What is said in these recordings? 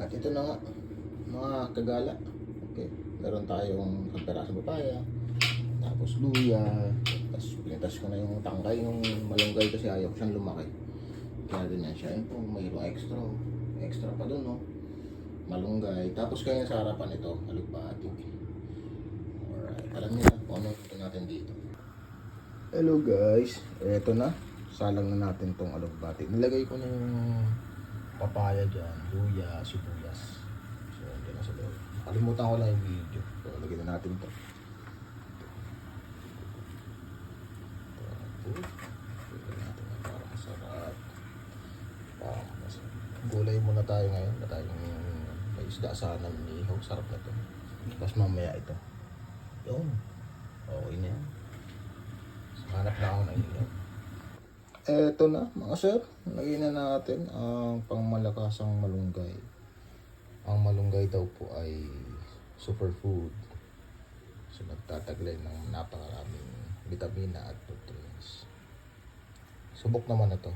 At ito na nga, mga kagala. Okay, meron tayong pagperasong papaya, tapos luya, tapos pinitas ko na yung tangkay, yung malunggay kasi ayaw ko siyang lumaki. Kaya ganyan siya. Yun po, mayroong extra pa dun, no? Malunggay. Tapos kaya sa harapan ito, alugbati. Alright, alam niyo na kung ano ito natin dito. Hello guys, eto na. Salang na natin tong alugbati. Nilagay ko na yung papaya dyan, luya, sibuyas. So, dyan na sa loob. Kalimutan ko lang yung video. So, lagyan na natin to. Lagyan natin na para masarap. Gulay muna tayo ngayon. May isda sana minihaw. Sarap na to. Tapos mamaya ito. Yun. Okay na yan. Hanap na ako ng ilaw. Eto na mga sir. Lagyan na natin ang pangmalakasang malunggay. Ang malunggay daw po ay superfood. So nagtataglay ng napakaraming vitamina at nutrients. Subok naman na to.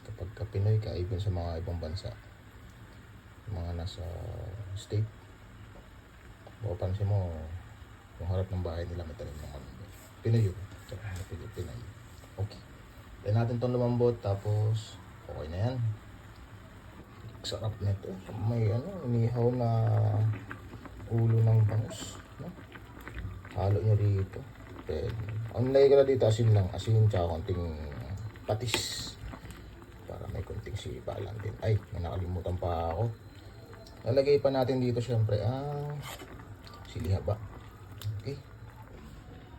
Kapag ka Pinoy ka, even sa mga ibang bansa, mga nasa state, mapapansin mo yung harap ng bahay nila may talim ng malunggay. Pinoy yun. Pinoy. Okay. Then natin itong lumambot, tapos okay na yan. Sarap nito. May inihaw na ulo ng bangus, no? Halo niya dito. Then ang nilagay ko na dito, asin lang. Asin tsaka konting patis. Para may konting sipa lang din. Ay, may nakalimutan pa ako. Lalagay pa natin dito syempre ang siling haba. Okay.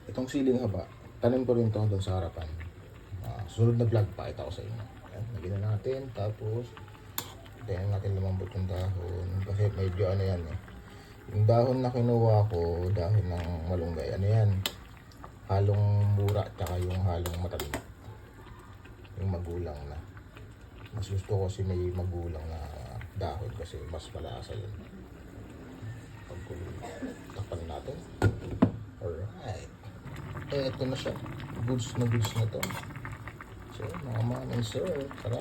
Itong siling haba, tanim ko rin ito doon sa harapan. Susunod na vlog, pakita ko sa inyo. Ayan, lagyan na natin. Tapos tingnan natin lumambot yung dahon. Kasi medyo ano yan eh. Yung dahon na kinuha ko, dahon ng malunggay. Ano yan? Halong mura, tsaka yung halong matanda. Yung magulang na. Mas gusto ko kasi may magulang na dahon kasi mas malasa yun. Pagkuloy. Takpan natin. Alright. Eto na siya. Goods na to. So, mga man and sir, tara.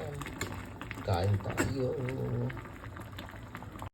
Kain tayo.